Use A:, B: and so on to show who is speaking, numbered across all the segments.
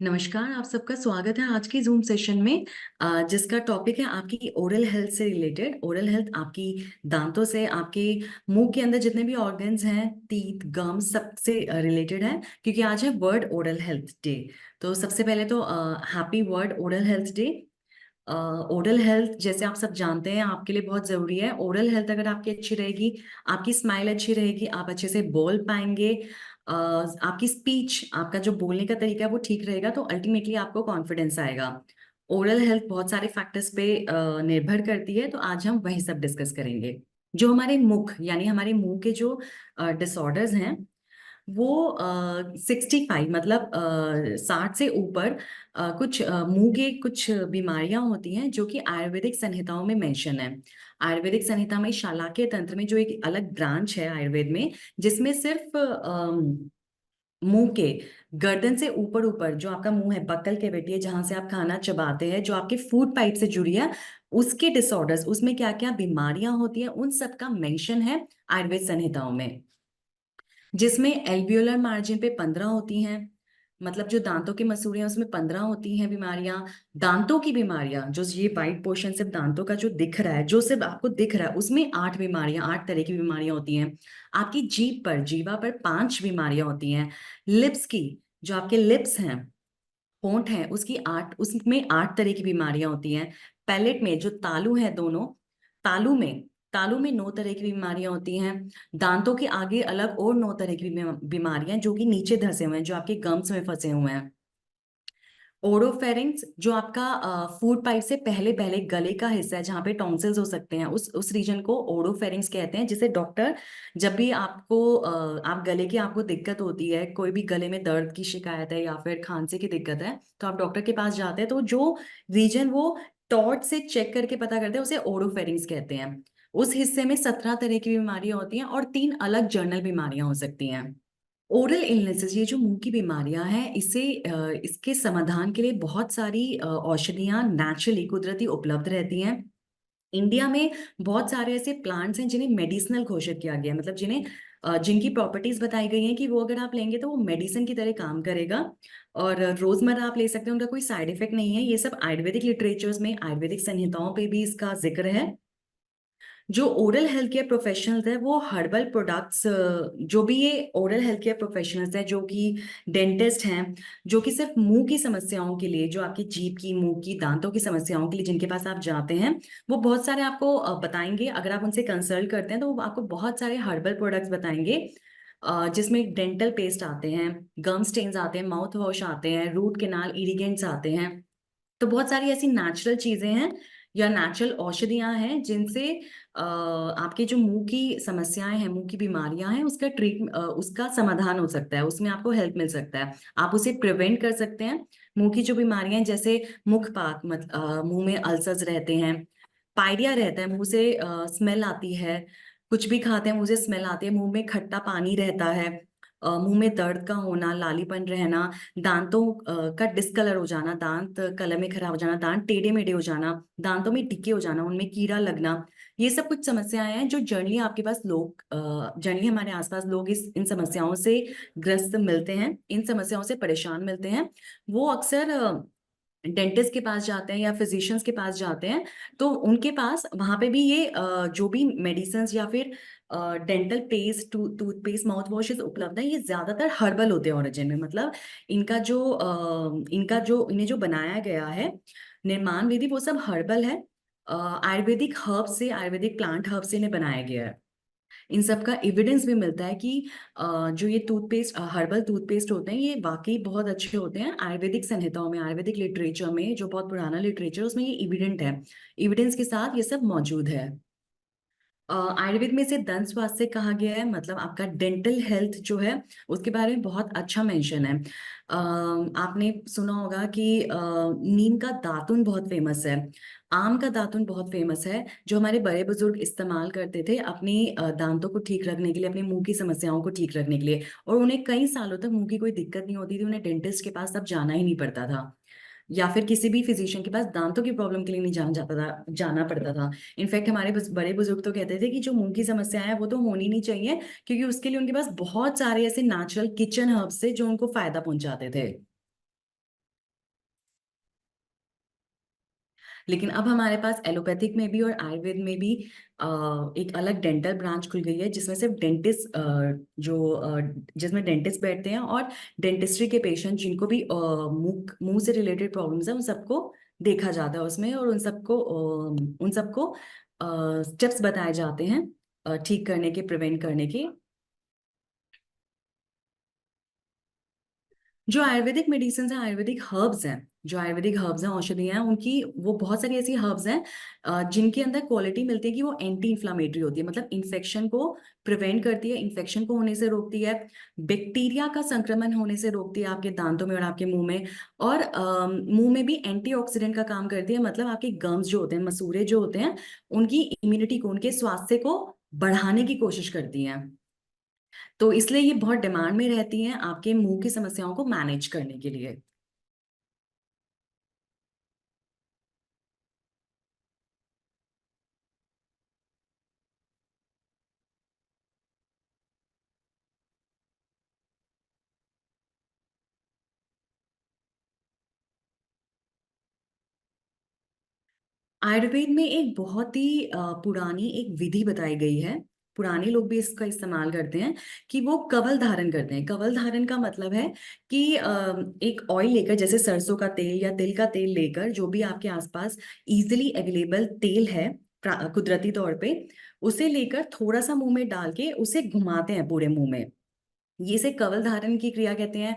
A: नमस्कार, आप सबका स्वागत है आज की ज़ूम सेशन में जिसका टॉपिक है आपकी ओरल हेल्थ से रिलेटेड। ओरल हेल्थ आपकी दांतों से, आपके मुंह के अंदर जितने भी ऑर्गन्स हैं, टीथ, गम्स, सबसे रिलेटेड है, क्योंकि आज है वर्ल्ड ओरल हेल्थ डे। तो सबसे पहले तो happy world oral health day. Oral health जैसे आप सब जानते हैं आपके लिए बहुत ज़रूरी है। ओरल हेल्थ अगर आपकी अच्छी रहेगी, आपकी स्माइल अच्छी रहेगी, आप अच्छे से बोल पाएंगे, आपकी स्पीच, आपका जो बोलने का तरीका है वो ठीक रहेगा, तो अल्टीमेटली आपको कॉन्फिडेंस आएगा। ओरल हेल्थ बहुत सारे फैक्टर्स पे निर्भर करती है, तो आज हम वही सब डिस्कस करेंगे। जो हमारे मुख यानी हमारे मुंह के जो डिसऑर्डर्स हैं वो 65 मतलब 60 से ऊपर कुछ मुंह के कुछ बीमारियां होती हैं जो कि आयुर्वेदिक संहिताओं में मेंशन है। आयुर्वेदिक संहिता में शालाक्य तंत्र में जो एक अलग ब्रांच है आयुर्वेद में, जिसमें सिर्फ मुंह के गर्दन से ऊपर ऊपर जो आपका मुंह है, बक्कल कैविटी है, जहां से आप खाना चबाते हैं, जो आपके फूड पाइप से जुड़ी है, उसके डिसऑर्डर्स, उसमें क्या क्या बीमारियां होती हैं, उन सब का मेंशन है आयुर्वेद संहिताओं में। जिसमें एल्वियोलर मार्जिन पे 15 होती हैं, मतलब जो दांतों की मसूड़े हैं उसमें 15 होती हैं बीमारियां। दांतों की बीमारियां, जो ये वाइट पोर्शन सिर्फ दांतों का जो दिख रहा है, जो सिर्फ आपको दिख रहा है, उसमें 8 बीमारियां, 8 तरह की बीमारियां होती हैं। आपकी जीभ पर, जीवा पर 5 बीमारियां होती हैं। लिप्स की, जो आपके लिप्स हैं, होंठ हैं, उसकी 8, उसमें 8 तरह की बीमारियां होती हैं। पैलेट में जो तालू है दोनों, तालू में तालू में 9 तरह की बीमारियां होती हैं। दांतों के आगे अलग और 9 तरह की बीमारियां जो कि नीचे धंसे हुए हैं, जो आपके गम्स में फंसे हुए हैं। ओरोफेरिंक्स, जो आपका फूड पाइप से पहले पहले गले का हिस्सा है, जहाँ पे टॉन्सिल्स हो सकते हैं, उस रीजन को ओरोफेरिंक्स कहते हैं। जिसे डॉक्टर, जब भी आपको आप गले की आपको दिक्कत होती है, कोई भी गले में दर्द की शिकायत है या फिर खांसी की दिक्कत है, तो आप डॉक्टर के पास जाते हैं, तो जो रीजन वो टॉर्च से चेक करके पता करते हैं उसे ओरोफेरिंक्स कहते हैं। उस हिस्से में 17 तरह की बीमारियां होती हैं और 3 अलग जर्नल बीमारियां हो सकती हैं। ओरल इलनेसेस, ये जो मुंह की बीमारियां हैं, इसके समाधान के लिए बहुत सारी औषधियां नेचुरली, कुदरती उपलब्ध रहती हैं। इंडिया में बहुत सारे ऐसे प्लांट्स हैं जिन्हें मेडिसिनल घोषित किया गया है, मतलब जिनकी प्रॉपर्टीज बताई गई हैं कि वो अगर आप लेंगे तो वो मेडिसिन की तरह काम करेगा और रोजमर्रा आप ले सकते हैं, उनका कोई साइड इफेक्ट नहीं है। ये सब आयुर्वेदिक लिटरेचर्स में, आयुर्वेदिक संहिताओं पे भी इसका जिक्र है। जो ओरल हेल्थ केयर प्रोफेशनल्स है वो हर्बल प्रोडक्ट्स, जो भी ये ओरल हेल्थ केयर प्रोफेशनल्स है, जो कि डेंटिस्ट हैं, जो कि सिर्फ मुंह की समस्याओं के लिए, जो आपकी जीभ की, मुंह की, दांतों की समस्याओं के लिए जिनके पास आप जाते हैं, वो बहुत सारे आपको बताएंगे। अगर आप उनसे कंसल्ट करते हैं तो वो आपको बहुत सारे हर्बल प्रोडक्ट्स बताएंगे, जिसमें डेंटल पेस्ट आते हैं, गम स्टेन्स आते हैं, माउथ वॉश आते हैं, रूट कैनाल इरिगेंट्स आते हैं। तो बहुत सारी ऐसी नेचुरल चीजें हैं या नेचुरल औषधियां हैं जिनसे आपके जो मुंह की समस्याएं हैं, मुंह की बीमारियां हैं, उसका समाधान हो सकता है, उसमें आपको हेल्प मिल सकता है, आप उसे प्रिवेंट कर सकते हैं। मुंह की जो बीमारियां हैं, जैसे मुखपाक, मुंह में अल्सर्स रहते हैं, पायरिया रहता है, मुंह से स्मेल आती है, कुछ भी खाते हैं मुंह से स्मेल आती है, मुंह में खट्टा पानी रहता है, मुंह में दर्द का होना, लालीपन रहना, दांतों का डिस्कलर हो जाना, दांत कलर में खराब हो जाना, दांत टेढ़े मेढ़े हो जाना, दांतों में टिके हो जाना, उनमें कीड़ा लगना, ये सब कुछ समस्याएं हैं जो जनरली आपके पास लोग, जनरली हमारे आसपास लोग इस इन समस्याओं से ग्रस्त मिलते हैं, इन समस्याओं से परेशान मिलते हैं। वो अक्सर डेंटिस्ट के पास जाते हैं या फिजिशियंस के पास जाते हैं, तो उनके पास वहां पे भी ये जो भी मेडिसिन या फिर dental paste, toothpaste, mouth washes उपलब्ध है, ये ज्यादातर हर्बल होते हैं ओरिजिन में। मतलब इन्हें जो बनाया गया है, निर्माण विधि, वो सब हर्बल है। आयुर्वेदिक हर्ब से, आयुर्वेदिक प्लांट हर्ब से इन्हें बनाया गया है। इन सब का एविडेंस भी मिलता है कि जो ये टूथपेस्ट, हर्बल टूथपेस्ट होते हैं, ये वाकई बहुत अच्छे होते हैं। आयुर्वेदिक संहिताओं में, आयुर्वेदिक लिटरेचर में, जो बहुत पुराना लिटरेचर, उसमें ये एविडेंट है, एविडेंस के साथ ये सब मौजूद है। आयुर्वेद में इसे दंत स्वास्थ्य कहा गया है, मतलब आपका डेंटल हेल्थ जो है उसके बारे में बहुत अच्छा मेंशन है। आपने सुना होगा कि नीम का दातुन बहुत फेमस है, आम का दातुन बहुत फेमस है, जो हमारे बड़े बुजुर्ग इस्तेमाल करते थे अपनी दांतों को ठीक रखने के लिए, अपने मुंह की समस्याओं को ठीक रखने के लिए, और उन्हें कई सालों तक मुंह की कोई दिक्कत नहीं होती थी, उन्हें डेंटिस्ट के पास तब जाना ही नहीं पड़ता था, या फिर किसी भी फिजिशियन के पास दांतों की प्रॉब्लम के लिए नहीं जाना पड़ता था। इनफैक्ट हमारे बड़े बुजुर्ग तो कहते थे कि जो मुंह की समस्या है वो तो होनी नहीं चाहिए, क्योंकि उसके लिए उनके पास बहुत सारे ऐसे नेचुरल किचन हर्ब्स थे जो उनको फायदा पहुंचाते थे। लेकिन अब हमारे पास एलोपैथिक में भी और आयुर्वेद में भी एक अलग डेंटल ब्रांच खुल गई है, जिसमें सिर्फ डेंटिस्ट जिसमें डेंटिस्ट बैठते हैं, और डेंटिस्ट्री के पेशेंट जिनको भी मुंह मुंह से रिलेटेड प्रॉब्लम्स है उन सबको देखा जाता है उसमें, और उन सबको स्टेप्स बताए जाते हैं ठीक करने के, प्रिवेंट करने के। जो आयुर्वेदिक मेडिसिन है, आयुर्वेदिक हर्ब्स हैं, जो आयुर्वेदिक हर्ब्स हैं, औषधियाँ हैं, उनकी वो बहुत सारी ऐसी हर्ब्स हैं जिनके अंदर क्वालिटी मिलती है कि वो एंटी इन्फ्लामेटरी होती है, मतलब इन्फेक्शन को प्रिवेंट करती है, इन्फेक्शन को होने से रोकती है, बैक्टीरिया का संक्रमण होने से रोकती है आपके दांतों में और आपके मुंह में, और मुंह में भी एंटीऑक्सीडेंट का काम करती है, मतलब आपके गम्स जो होते हैं, मसूड़े जो होते हैं, उनकी इम्यूनिटी को, उनके स्वास्थ्य को बढ़ाने की कोशिश करती हैं। तो इसलिए ये बहुत डिमांड में रहती हैं आपके मुंह की समस्याओं को मैनेज करने के लिए। आयुर्वेद में एक बहुत ही पुरानी एक विधि बताई गई है, पुराने लोग भी इसका इस्तेमाल करते हैं, कि वो कवल धारण करते हैं। कवल धारण का मतलब है कि एक ऑयल लेकर, जैसे सरसों का तेल या तिल का तेल लेकर, जो भी आपके आसपास इजीली अवेलेबल तेल है कुदरती तौर पे, उसे लेकर थोड़ा सा मुंह में डाल के उसे घुमाते हैं पूरे मुंह में। ये से कवल धारण की क्रिया कहते हैं।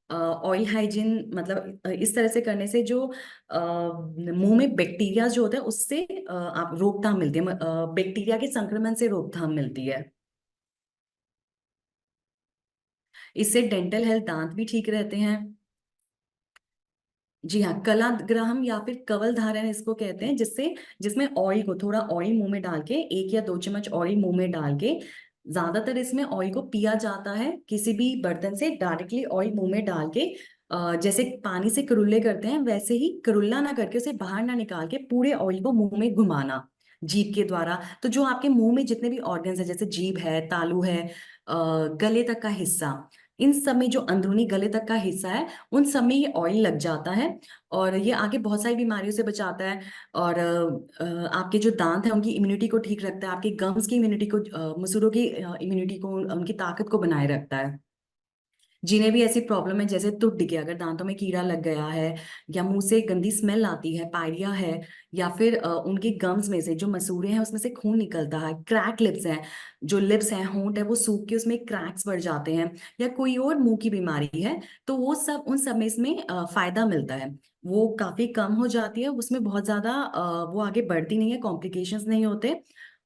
A: ऑयल हाइजीन मतलब इस तरह से करने से जो मुंह में बैक्टीरिया जो होता है उससे आप रोकथाम मिलती है, बैक्टीरिया के संक्रमण से रोकथाम मिलती है। इससे डेंटल हेल्थ, दांत भी ठीक रहते हैं। जी हाँ, कलाग्राहम या फिर कवल धारण इसको कहते हैं, जिससे जिसमें ऑयल को, थोड़ा ऑयल मुंह में डाल के, 1 या 2 चम्मच ऑयल मुंह में डाल के, ज्यादातर इसमें ऑयल को पिया जाता है, किसी भी बर्तन से डायरेक्टली ऑयल मुंह में डाल के जैसे पानी से कुरुल्ले करते हैं वैसे ही कुरुल्ला ना करके उसे बाहर ना निकाल के पूरे ऑयल को मुंह में घुमाना जीभ के द्वारा। तो जो आपके मुंह में जितने भी ऑर्गन्स है, जैसे जीभ है, तालू है, गले तक का हिस्सा, इन सब में जो अंदरूनी गले तक का हिस्सा है, उन सब में ये ऑयल लग जाता है, और ये आगे बहुत सारी बीमारियों से बचाता है। और आपके जो दांत हैं उनकी इम्यूनिटी को ठीक रखता है, आपके गम्स की इम्यूनिटी को, मसूड़ों की इम्यूनिटी को, उनकी ताकत को बनाए रखता है। जिन्हें भी ऐसी प्रॉब्लम है, जैसे टूट गया, अगर दांतों में कीड़ा लग गया है, या मुंह से गंदी स्मेल आती है, पायरिया है, या फिर उनके गम्स में से जो मसूड़े हैं उसमें से खून निकलता है, क्रैक लिप्स हैं, जो लिप्स हैं, होंठ है, वो सूख के उसमें क्रैक्स पड़ जाते हैं, या कोई और मुंह की बीमारी है, तो वो सब, उन सब में इसमें फायदा मिलता है। वो काफी कम हो जाती है, उसमें बहुत ज्यादा वो आगे बढ़ती नहीं है, कॉम्प्लिकेशंस नहीं होते,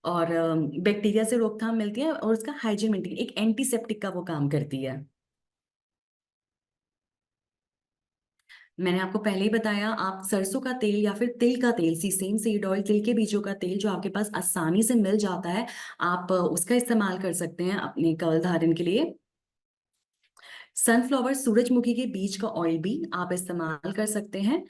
A: और बैक्टीरिया से रोकथाम मिलती है, और उसका हाइजीन मेंटेन, एक एंटीसेप्टिक का वो काम करती है। मैंने आपको पहले ही बताया, आप सरसों का तेल या फिर तिल का तेल, सीसेम सीड ऑयल, तिल के बीजों का तेल जो आपके पास आसानी से मिल जाता है, आप उसका इस्तेमाल कर सकते हैं अपने कवल धारण के लिए। सनफ्लावर, सूरजमुखी के बीज का ऑयल भी आप इस्तेमाल कर सकते हैं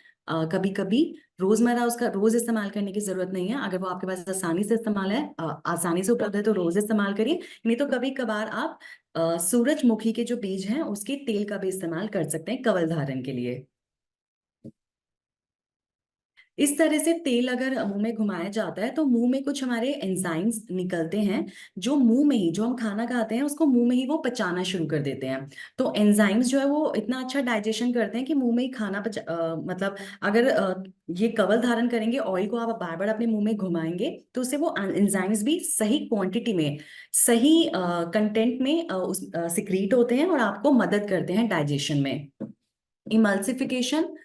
A: कभी कभी। रोजमर्रा उसका रोज इस्तेमाल करने की जरूरत नहीं है, अगर वो आपके पास आसानी से इस्तेमाल है, आसानी से उपलब्ध है, तो रोज इस्तेमाल करिए, नहीं तो कभी कभार आप सूरजमुखी के जो बीज हैं उसके तेल का भी इस्तेमाल कर सकते हैं कवल धारण के लिए। इस तरह से तेल अगर मुंह में घुमाया जाता है तो मुंह में कुछ हमारे एंजाइम्स निकलते हैं, जो मुंह में ही, जो हम खाना खाते हैं उसको मुंह में ही वो पचाना शुरू कर देते हैं। तो एंजाइम्स जो है वो इतना अच्छा डाइजेशन करते हैं कि मुंह में ही खाना मतलब अगर ये कवल धारण करेंगे, ऑयल को आप बार बार अपने मुंह में घुमाएंगे, तो उससे वो एंजाइम्स भी सही क्वांटिटी में, सही कंटेंट में सिक्रीट होते हैं, और आपको मदद करते हैं डाइजेशन में। इमल्सिफिकेशन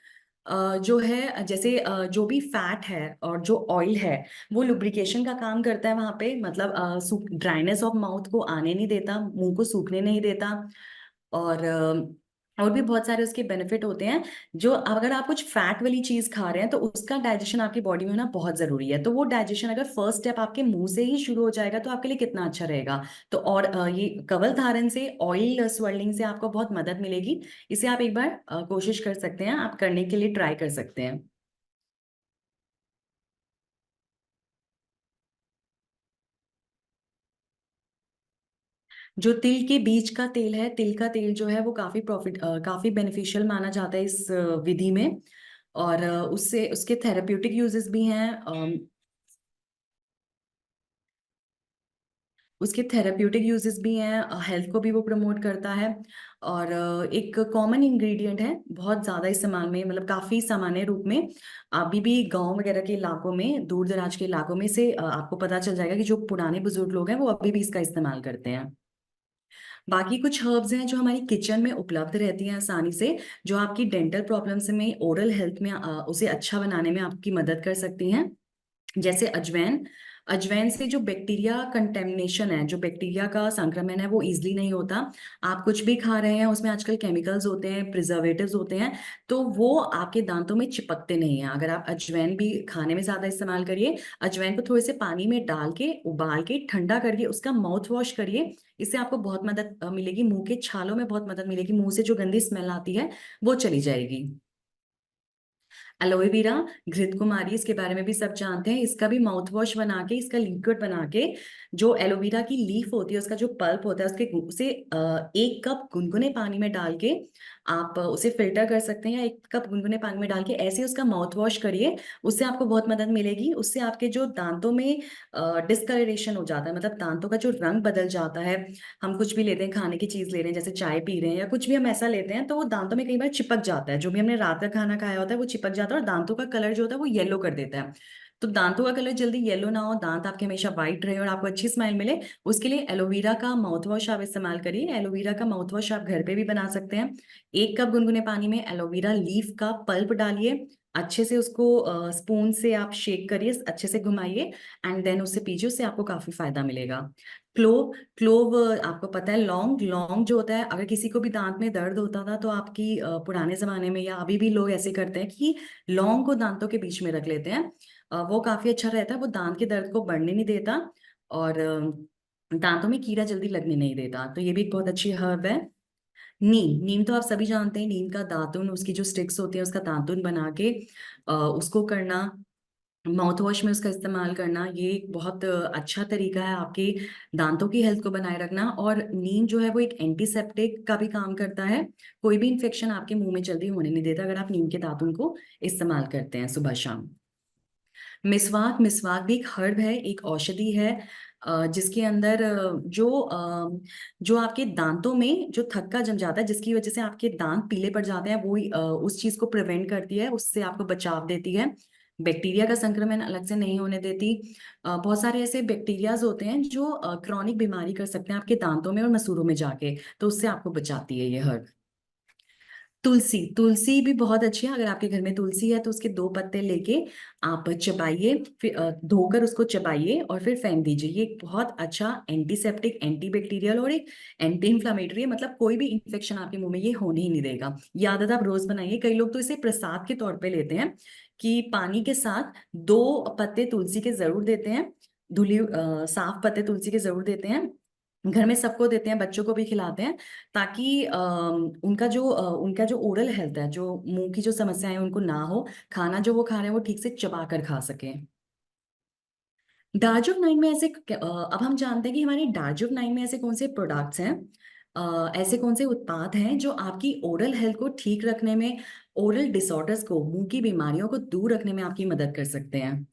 A: जो है, जैसे जो भी फैट है और जो ऑयल है, वो लुब्रिकेशन का काम करता है वहां पे, मतलब ड्राइनेस ऑफ माउथ को आने नहीं देता, मुंह को सूखने नहीं देता, और और भी बहुत सारे उसके बेनिफिट होते हैं। जो अगर आप कुछ फैट वाली चीज खा रहे हैं तो उसका डाइजेशन आपकी बॉडी में होना बहुत जरूरी है, तो वो डाइजेशन अगर फर्स्ट स्टेप आपके मुंह से ही शुरू हो जाएगा तो आपके लिए कितना अच्छा रहेगा। तो और ये कवल धारण से, ऑयल स्वेलिंग से आपको बहुत मदद मिलेगी। इसे आप एक बार कोशिश कर सकते हैं, आप करने के लिए ट्राई कर सकते हैं। जो तिल के बीज का तेल है, तिल का तेल जो है वो काफी बेनिफिशियल माना जाता है इस विधि में। और उससे उसके थेरेप्यूटिक यूजेस भी हैं। उसके थेरेप्यूटिक यूजेस भी हैं, हेल्थ को भी वो प्रमोट करता है। और एक कॉमन इंग्रेडिएंट है, बहुत ज़्यादा इस्तेमाल में, मतलब काफ़ी सामान्य रूप में अभी भी गांव वगैरह के इलाकों में, दूर दराज के इलाकों में से आपको पता चल जाएगा कि जो पुराने बुजुर्ग लोग हैं वो अभी भी इसका इस्तेमाल करते हैं। बाकी कुछ हर्ब्स हैं जो हमारी किचन में उपलब्ध रहती हैं आसानी से, जो आपकी डेंटल प्रॉब्लम्स में, ओरल हेल्थ में उसे अच्छा बनाने में आपकी मदद कर सकती हैं। जैसे अजवाइन। अजवाइन से जो बैक्टीरिया कंटेमिनेशन है, जो बैक्टीरिया का संक्रमण है, वो इजीली नहीं होता। आप कुछ भी खा रहे हैं उसमें आजकल केमिकल्स होते हैं, प्रिजर्वेटिव्स होते हैं, तो वो आपके दांतों में चिपकते नहीं हैं। अगर आप अजवाइन भी खाने में ज्यादा इस्तेमाल करिए, अजवाइन को थोड़े से पानी में डाल के उबाल के ठंडा करिए, उसका माउथ वॉश करिए। इससे आपको बहुत मदद मिलेगी, मुंह के छालों में बहुत मदद मिलेगी, मुंह से जो गंदी स्मेल आती है वो चली जाएगी। एलोए वेरा, घृत कुमारी, इसके बारे में भी सब जानते हैं। इसका भी माउथ वॉश बना के, इसका लिक्विड बना के, जो एलोवेरा की लीफ होती है, उसका जो पल्प होता है, उसे 1 कप गुनगुने पानी में डाल के आप उसे फिल्टर कर सकते हैं, या 1 कप गुनगुने पानी में डाल के ऐसे उसका माउथ वॉश करिए। उससे आपको बहुत मदद मिलेगी। उससे आपके जो दांतों में डिस्कलरेशन हो जाता है, मतलब दांतों का जो रंग बदल जाता है, हम कुछ भी लेते हैं, खाने की चीज ले रहे हैं, जैसे चाय पी रहे हैं या कुछ भी हम ऐसा लेते हैं, तो वो दांतों में कई बार चिपक जाता है, जो भी हमने रात का खाना खाया होता है वो चिपक जाता है और दांतों का कलर जो होता है वो येलो कर देता है। तो दांतों का कलर जल्दी येलो ना हो, दांत आपके हमेशा वाइट रहे और आपको अच्छी स्माइल मिले, उसके लिए एलोवेरा का माउथ वॉश आप इस्तेमाल करिए। एलोवेरा का माउथ वॉश आप घर पे भी बना सकते हैं। 1 कप गुनगुने पानी में एलोवेरा लीफ का पल्प डालिए, अच्छे से उसको स्पून से आप शेक करिए, अच्छे से घुमाइए, एंड देन उससे पीजिए, उससे आपको काफी फायदा मिलेगा। क्लोव। क्लोव, आपको पता है, लौंग। लौंग जो होता है, अगर किसी को भी दांत में दर्द होता था तो आपकी पुराने जमाने में या अभी भी लोग ऐसे करते हैं कि लौंग को दांतों के बीच में रख लेते हैं। वो काफी अच्छा रहता है, वो दांत के दर्द को बढ़ने नहीं देता, और दांतों में कीड़ा जल्दी लगने नहीं देता, तो ये भी एक बहुत अच्छी हर्ब है। नीम। नीम तो आप सभी जानते हैं, नीम का दातुन, उसकी जो स्टिक्स होती है उसका दातुन बना के उसको करना, माउथ वॉश में उसका इस्तेमाल करना, ये एक बहुत अच्छा तरीका है आपके दांतों की हेल्थ को बनाए रखना। और नीम जो है वो एक एंटीसेप्टिक का भी काम करता है, कोई भी इन्फेक्शन आपके मुंह में जल्दी होने नहीं देता अगर आप नीम के दातुन को इस्तेमाल करते हैं सुबह शाम। मिसवाक। मिसवाक भी एक हर्ब है, एक औषधि है, जिसके अंदर जो आपके दांतों में जो थक्का जम जाता है, जिसकी वजह से आपके दांत पीले पड़ जाते हैं, वो उस चीज को प्रिवेंट करती है, उससे आपको बचाव देती है, बैक्टीरिया का संक्रमण अलग से नहीं होने देती। बहुत सारे ऐसे बैक्टीरियाज होते हैं जो क्रॉनिक बीमारी कर सकते हैं आपके दांतों में और मसूड़ों में जाके, तो उससे आपको बचाती है ये हर्ब। तुलसी। तुलसी भी बहुत अच्छी है, अगर आपके घर में तुलसी है तो उसके 2 पत्ते लेके आप चबाइए, फिर धोकर उसको चबाइए और फिर फेंक दीजिए। ये एक बहुत अच्छा एंटीसेप्टिक, एंटीबैक्टीरियल और एक एंटी इंफ्लामेटरी है, मतलब कोई भी इंफेक्शन आपके मुंह में ये होने ही नहीं देगा। ये आदत आप रोज बनाइए। कई लोग तो इसे प्रसाद के तौर पे लेते हैं, कि पानी के साथ 2 पत्ते तुलसी के जरूर देते हैं, साफ पत्ते तुलसी के जरूर देते हैं, घर में सबको देते हैं, बच्चों को भी खिलाते हैं, ताकि उनका जो ओरल हेल्थ है, जो मुंह की जो समस्याएं हैं, उनको ना हो, खाना जो वो खा रहे हैं वो ठीक से चबा कर खा सकें। डार्जिलिंग नाइन में अब हम जानते हैं कि हमारी डार्जिलिंग नाइन में ऐसे कौन से प्रोडक्ट्स हैं, ऐसे कौन से उत्पाद हैं जो आपकी ओरल हेल्थ को ठीक रखने में, ओरल डिसऑर्डर्स को, मुंह की बीमारियों को दूर रखने में आपकी मदद कर सकते हैं।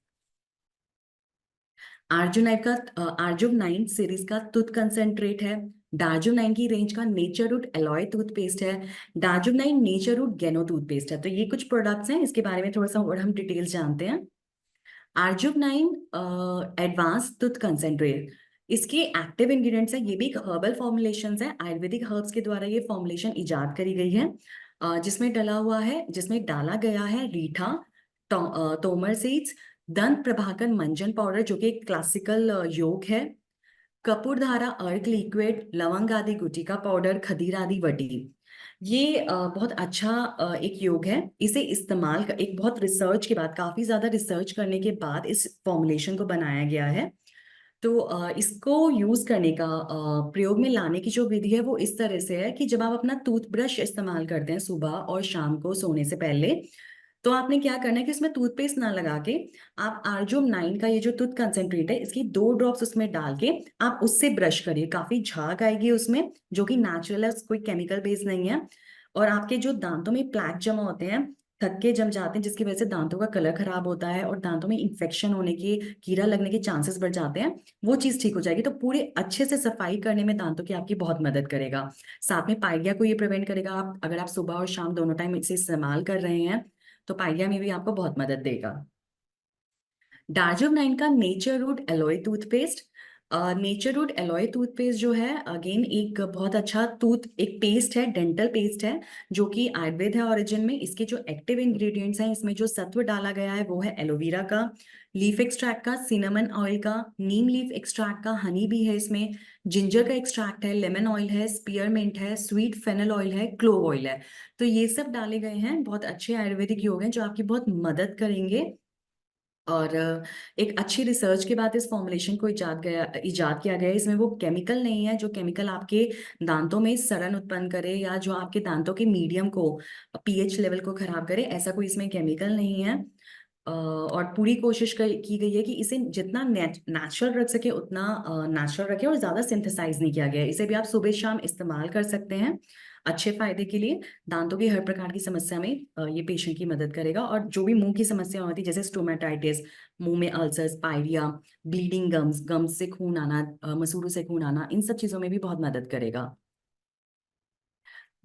A: आर्जुन 9 सीरीज का टूथ कंसेंट्रेट है, डार्जुन 9 की रेंज का नेचरवुड एलॉय टूथपेस्ट है, डार्जुन 9 नेचरवुड गेनो टूथपेस्ट है। तो ये कुछ प्रोडक्ट्स हैं, इसके बारे में थोड़ा सा और हम डिटेल्स जानते हैं। आर्जुन 9 एडवांस टूथ कंसेंट्रेट, इसके एक्टिव इंग्रेडिएंट्स है, ये भी एक हर्बल फॉर्मुलेशन है, आयुर्वेदिक हर्ब्स के द्वारा ये फॉर्मुलेशन इजाद करी गई है, जिसमें डाला गया है रीठा, तोमर सीड्स, दंत प्रभाकर मंजन पाउडर जो कि एक क्लासिकल योग है, कपूरधारा अर्क लिक्विड, लवंग आदि गुटिका पाउडर, खदीर आदि वटी। ये बहुत अच्छा एक योग है। इसे एक बहुत रिसर्च के बाद, काफी ज्यादा रिसर्च करने के बाद इस फॉर्मुलेशन को बनाया गया है। तो इसको यूज करने का, प्रयोग में लाने की जो विधि है वो इस तरह से है कि जब आप अपना टूथब्रश इस्तेमाल करते हैं सुबह और शाम को सोने से पहले, तो आपने क्या करना है कि उसमें टूथपेस्ट ना लगा के, आप आर्जुम 9 का ये जो टूथ कंसेंट्रेट है, इसकी 2 ड्रॉप्स उसमें डाल के आप उससे ब्रश करिए, काफी झाग आएगी उसमें, जो कि नेचुरल है, कोई केमिकल बेस नहीं है। और आपके जो दांतों में प्लैक जमा होते हैं, थक के जम जाते हैं, जिसकी वजह से दांतों का कलर खराब होता है और दांतों में इन्फेक्शन होने की, कीड़ा लगने के चांसेस बढ़ जाते हैं, वो चीज ठीक हो जाएगी। तो पूरे अच्छे से सफाई करने में दांतों की आपकी बहुत मदद करेगा। साथ में पाइलिया को ये प्रिवेंट करेगा। आप अगर आप सुबह और शाम दोनों टाइम इसे इस्तेमाल कर रहे हैं तो पाइलिया में भी आपको बहुत मदद देगा। डार्जिलिंग 9 का nature root aloe toothpaste. Nature root aloe toothpaste जो है, अगेन एक बहुत अच्छा एक पेस्ट है, डेंटल पेस्ट है, जो कि आयुर्वेद है ओरिजिन में। इसके जो एक्टिव इंग्रेडिएंट्स हैं, इसमें जो सत्व डाला गया है वो है एलोवेरा का, लीफ एक्सट्रैक्ट का, सिनेमन ऑयल का, नीम लीफ एक्सट्रैक्ट का, हनी भी है इसमें, जिंजर का एक्सट्रैक्ट है, लेमन ऑयल है, स्पीयरमिंट है, स्वीट फेनल ऑयल है, क्लोव ऑयल है। तो ये सब डाले गए हैं, बहुत अच्छे आयुर्वेदिक योग हैं जो आपकी बहुत मदद करेंगे। और एक अच्छी रिसर्च के बाद इस फॉर्मुलेशन को इजाद किया गया है। इसमें वो केमिकल नहीं है जो केमिकल आपके दांतों में सड़न उत्पन्न करे या जो आपके दांतों के मीडियम को, पीएच लेवल को खराब करे, ऐसा कोई इसमें केमिकल नहीं है। और पूरी कोशिश की गई है कि इसे जितना नेचुरल रख सके उतना नेचुरल रखे, और ज्यादा सिंथेसाइज नहीं किया गया है। इसे भी आप सुबह शाम इस्तेमाल कर सकते हैं अच्छे फायदे के लिए। दांतों की हर प्रकार की समस्या में ये पेशेंट की मदद करेगा। और जो भी मुंह की समस्या होती है, जैसे स्टोमेटाइटिस, मुंह में ulcers, pyorrhoea, bleeding gums, gums से खून आना, मसूड़ों से खून आना, इन सब चीजों में भी बहुत मदद करेगा।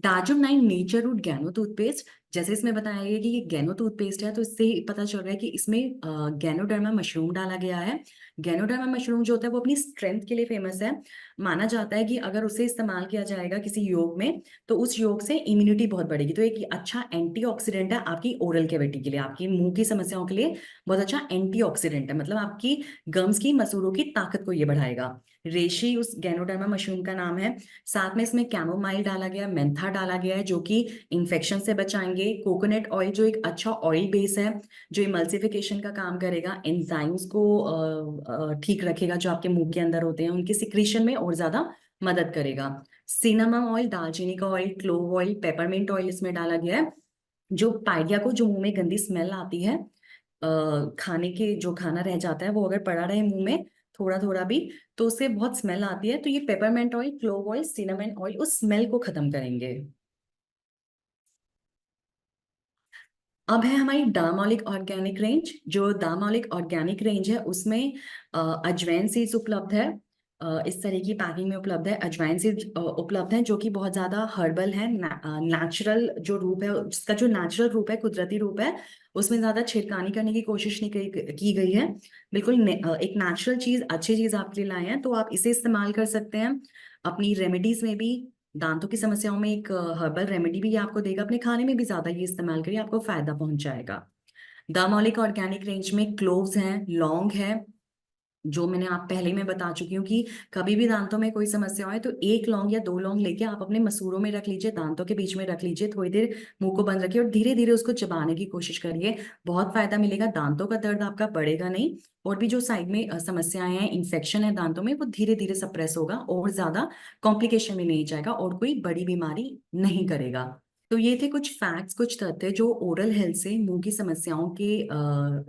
A: डार्जिलिंग 9 नेचर रूट गैनो टूथपेस्ट, जैसे इसमें बताया गया कि ये गैनो टूथपेस्ट है, तो इससे ही पता चल रहा है कि इसमें गैनोडर्मा मशरूम डाला गया है। गैनोडर्मा मशरूम जो होता है वो अपनी स्ट्रेंथ के लिए फेमस है। माना जाता है कि अगर उसे इस्तेमाल किया जाएगा किसी योग में तो उस योग से इम्यूनिटी बहुत बढ़ेगी। तो एक अच्छा एंटीऑक्सीडेंट है आपकी ओरल कैविटी के लिए, आपकी मुंह की समस्याओं के लिए बहुत अच्छा एंटीऑक्सीडेंट है। मतलब आपकी गम्स की, मसूड़ों की ताकत को ये बढ़ाएगा। रेशी उस गैनोडर्मा मशरूम का नाम है। साथ में इसमें कैमोमाइल डाला गया, मेंथा डाला गया है, जो कि इन्फेक्शन से बचाएंगे। कोकोनट ऑयल जो एक अच्छा ऑयल बेस है, जो इमल्सिफिकेशन का काम करेगा, एंजाइम्स को ठीक रखेगा, जो आपके मुंह के अंदर होते हैं उनके सिक्रीशन में और ज्यादा मदद करेगा। सिनेमम ऑयल, दालचीनी का oil, clove oil, peppermint oil इसमें डाला गया है, जो पाइलिया को, जो मुंह में गंदी स्मेल आती है, खाने के जो खाना रह जाता है वो अगर पड़ा रहे मुंह में थोड़ा थोड़ा भी, तो उससे बहुत स्मेल आती है। तो ये peppermint oil, clove oil, cinnamon oil उस स्मेल को खत्म करेंगे। अब है हमारी डामालिक ऑर्गेनिक रेंज। जो डामालिक ऑर्गेनिक रेंज है उसमें अजवाइन सीड्स उपलब्ध है। इस तरह की पैकिंग में उपलब्ध है। अजवाइन सीड्स उपलब्ध है जो कि बहुत ज्यादा हर्बल है, नेचुरल जो रूप है, जिसका जो नेचुरल रूप है, कुदरती रूप है, उसमें ज्यादा छिड़कानी करने की कोशिश नहीं की गई है। बिल्कुल एक नेचुरल चीज, अच्छी चीज आपके लिए लाए हैं, तो आप इसे इस्तेमाल कर सकते हैं अपनी रेमेडीज में भी। दांतों की समस्याओं में एक हर्बल रेमेडी भी ये आपको देगा। अपने खाने में भी ज्यादा ये इस्तेमाल करिए, आपको फायदा पहुंचाएगा। दामोलिक ऑर्गेनिक रेंज में क्लोव्स हैं, लौंग है, जो मैंने आप पहले में बता चुकी हूँ कि कभी भी दांतों में कोई समस्या हो तो एक लौंग या दो लौंग लेके आप अपने मसूड़ों में रख लीजिए, दांतों के बीच में रख लीजिए, थोड़ी देर मुंह को बंद रखिए और धीरे धीरे उसको चबाने की कोशिश करिए। बहुत फायदा मिलेगा, दांतों का दर्द आपका बढ़ेगा नहीं, और भी जो साइड में समस्याएं हैं, इन्फेक्शन है दांतों में, वो धीरे धीरे सप्रेस होगा और ज्यादा कॉम्प्लिकेशन में नहीं जाएगा और कोई बड़ी बीमारी नहीं करेगा। तो ये थे कुछ फैक्ट्स, कुछ तथ्य जो ओरल हेल्थ से, मुंह की समस्याओं के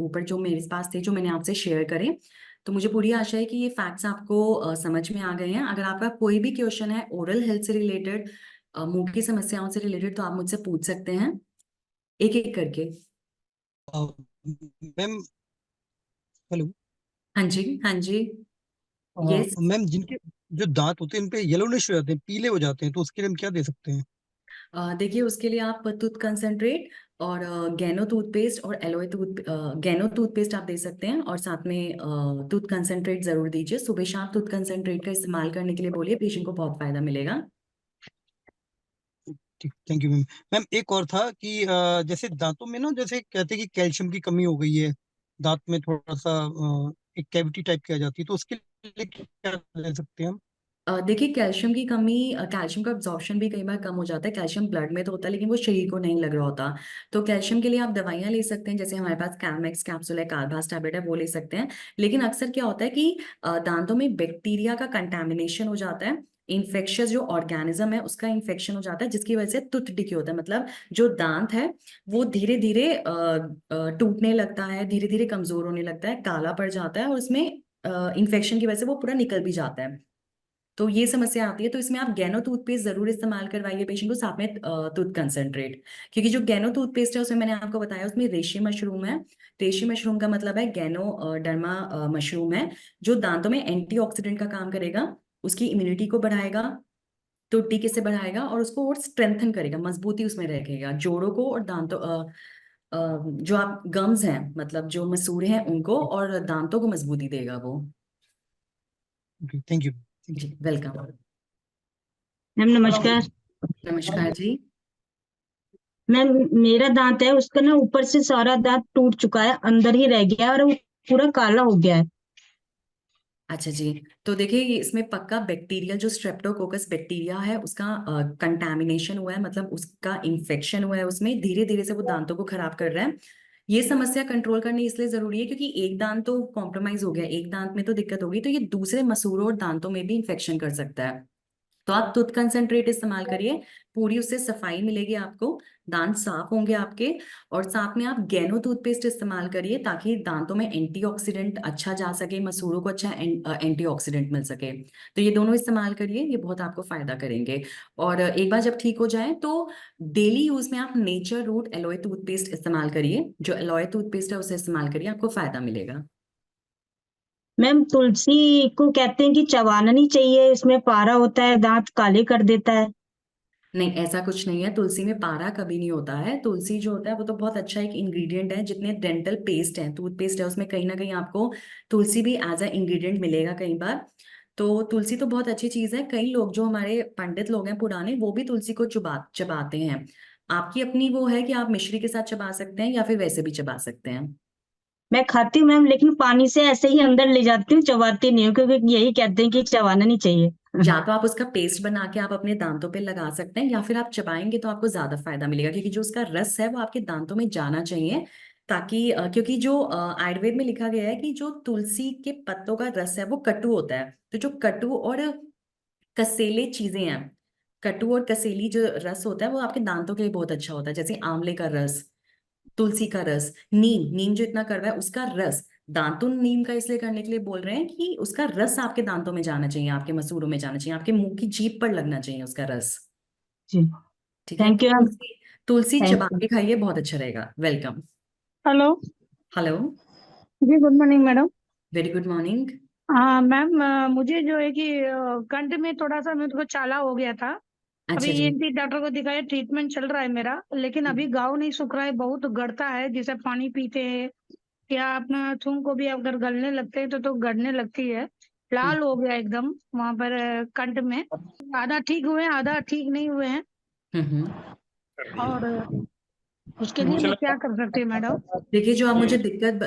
A: ऊपर जो मेरे पास थे, जो मैंने आपसे शेयर करे। तो मुझे पूरी आशा है कि ये फैक्ट्स आपको समझ में आ गए हैं। अगर आपका कोई भी क्वेश्चन है ओरल हेल्थ से रिलेटेड, मुंह की समस्याओं से रिलेटेड, तो आप मुझसे पूछ सकते हैं एक एक करके।
B: Ma'am, hello.
A: हाँ जी, हाँ जी। यस।
B: मैम, जिनके जो दांत होते हैं इन पे येलोनिश हो जाते हैं, पीले हो जाते हैं, तो उसके लिए हम क्या दे सकते हैं?
A: देखिए, उसके लिए आप टूथ कंसंट्रेट और गैनो टूथपेस्ट और एलोए गैनो टूथपेस्ट आप दे सकते हैं, और साथ में टूथ कंसंट्रेट जरूर दीजिए। सुबह शाम टूथ कंसंट्रेट का इस्तेमाल करने के लिए बोलिए, पेशेंट को बहुत फायदा मिलेगा।
B: ठीक, थैंक यू मैम। मैम, एक और था कि जैसे दांतों में ना, जैसे कहते हैं कि कैल्शियम की कमी हो गई है, दांत में थोड़ा सा एक कैविटी टाइप की आ जाती है, तो उसके लिए क्या ले सकते हैं हम?
A: देखिए, कैल्शियम की कमी, कैल्शियम का अब्जॉर्प्शन भी कई बार कम हो जाता है। कैल्शियम ब्लड में तो होता है लेकिन वो शरीर को नहीं लग रहा होता। तो कैल्शियम के लिए आप दवाइयाँ ले सकते हैं, जैसे हमारे पास कैलमेक्स कैप्सूल है, कार्बास टैबलेट है, वो ले सकते हैं। लेकिन अक्सर क्या होता है कि दांतों में बैक्टीरिया का कंटेमिनेशन हो जाता है, इन्फेक्शियस जो ऑर्गेनिज्म है उसका इन्फेक्शन हो जाता है, जिसकी वजह से टूथ डिके होता है। मतलब जो दांत है वो धीरे धीरे टूटने लगता है, धीरे धीरे कमजोर होने लगता है, काला पड़ जाता है, और उसमें इन्फेक्शन की वजह से वो पूरा निकल भी जाता है। तो ये समस्या आती है, तो इसमें आप गैनो टूथपेस्ट जरूर इस्तेमाल करवाइए पेशेंट को, साथ में टूथ कंसंट्रेट। क्योंकि जो गैनो टूथपेस्ट है उसमें मैंने आपको बताया उसमें रेशे मशरूम है। रेशे मशरूम का मतलब है गैनो डर्मा मशरूम है, जो दांतों में एंटीऑक्सीडेंट का काम करेगा, उसकी इम्यूनिटी को बढ़ाएगा, टूटी किसे बढ़ाएगा और उसको और स्ट्रेंथन करेगा, मजबूती उसमें रखेगा जोड़ों को और दांतों जो आप गम्स हैं मतलब जो मसूड़े हैं उनको, और दांतों को मजबूती देगा वो।
B: ओके, थैंक यू, थैंक
A: जी
B: यू।
A: वेलकम।
C: मैम नमस्कार।
A: नमस्कार जी।
C: मैम मेरा दांत है उसका ना ऊपर से सारा दांत टूट चुका है, अंदर ही रह गया है और वो पूरा काला हो गया है।
A: अच्छा जी, तो देखिए ये इसमें पक्का बैक्टीरियल जो स्ट्रेप्टोकोकस बैक्टीरिया है उसका कंटामिनेशन हुआ है, मतलब उसका इन्फेक्शन हुआ है उसमें, धीरे धीरे से वो दांतों को खराब कर रहा है। ये समस्या कंट्रोल करनी इसलिए जरूरी है क्योंकि एक दांत तो कॉम्प्रोमाइज हो गया, एक दांत में तो दिक्कत होगी, तो ये दूसरे मसूड़ों और दांतों में भी इन्फेक्शन कर सकता है। तो आप टूथ कंसंट्रेट इस्तेमाल करिए, पूरी उससे सफाई मिलेगी आपको, दांत साफ होंगे आपके। और साथ में आप गैनो टूथपेस्ट इस्तेमाल करिए ताकि दांतों में एंटीऑक्सीडेंट अच्छा जा सके, मसूड़ों को अच्छा एंटीऑक्सीडेंट मिल सके। तो ये दोनों इस्तेमाल करिए, ये बहुत आपको फायदा करेंगे। और एक बार जब ठीक हो जाए तो डेली यूज में आप नेचर रूट एलोए टूथपेस्ट इस्तेमाल करिए, जो एलोए टूथपेस्ट है उसे इस्तेमाल करिए, आपको फायदा मिलेगा।
C: मैम तुलसी को कहते हैं कि चबाना नहीं चाहिए, इसमें पारा होता है, दांत काले कर देता है।
A: नहीं, ऐसा कुछ नहीं है, तुलसी में पारा कभी नहीं होता है। तुलसी जो होता है वो तो बहुत अच्छा एक इंग्रेडिएंट है, जितने डेंटल पेस्ट है टूथपेस्ट है उसमें कहीं ना कहीं आपको तुलसी भी एज अ इंग्रेडिएंट मिलेगा कई बार। तो तुलसी तो बहुत अच्छी चीज है, कई लोग जो हमारे पंडित लोग हैं पुराने वो भी तुलसी को चबाते हैं। आपकी अपनी वो है कि आप मिश्री के साथ चबा सकते हैं या फिर वैसे भी चबा सकते हैं।
C: मैं खाती हूँ मैम, लेकिन पानी से ऐसे ही अंदर ले जाती हूँ, चबाती नहीं हूँ, क्योंकि यही कहते हैं कि चबाना नहीं चाहिए।
A: या तो आप उसका पेस्ट बना के आप अपने दांतों पे लगा सकते हैं, या फिर आप चबाएंगे तो आपको ज्यादा फायदा मिलेगा, क्योंकि जो उसका रस है वो आपके दांतों में जाना चाहिए। ताकि क्योंकि जो आयुर्वेद में लिखा गया है कि जो तुलसी के पत्तों का रस है वो कटु होता है, तो जो कटु और कसेले चीजें हैं, कटु और कसेली जो रस होता है वो आपके दांतों के लिए बहुत अच्छा होता है, जैसे आंवले का रस, तुलसी का रस, नीम, नीम जो इतना कड़वा है उसका रस। दांतुन नीम का इसलिए करने के लिए बोल रहे हैं कि उसका रस आपके दांतों में जाना चाहिए, आपके मसूड़ों में जाना चाहिए, आपके मुंह की जीभ पर लगना चाहिए उसका रस।
C: जी।
A: ठीक है,
C: थैंक
A: तो
C: यू मैम।
A: तुलसी, तुलसी
C: थैंक
A: चबा
C: यू।
A: के खाइए, बहुत अच्छा रहेगा। वेलकम।
D: हेलो।
A: हेलो।
D: जी good morning madam.
A: Very good morning.
D: हाँ मैम, मुझे जो है कि कंठ में थोड़ा सा मेरे को छाला हो गया था। अभी
A: अच्छा जी।
D: ईएनटी डॉक्टर को दिखाया, ट्रीटमेंट चल रहा है मेरा, लेकिन अभी घाव नहीं सूख रहा है, बहुत गड़ता है, जैसे पानी पीते हैं या अपना थूम को भी अगर गलने लगते हैं तो गड़ने लगती है।
A: हम्म
D: लाल हो गया एकदम वहां पर कंठ में। आधा ठीक हुए हैं, आधा ठीक नहीं हुए हैं।
A: हम्म।
D: और उसके लिए मैं क्या कर सकती हूँ मैडम?
A: देखिए जो आप मुझे दिक्कत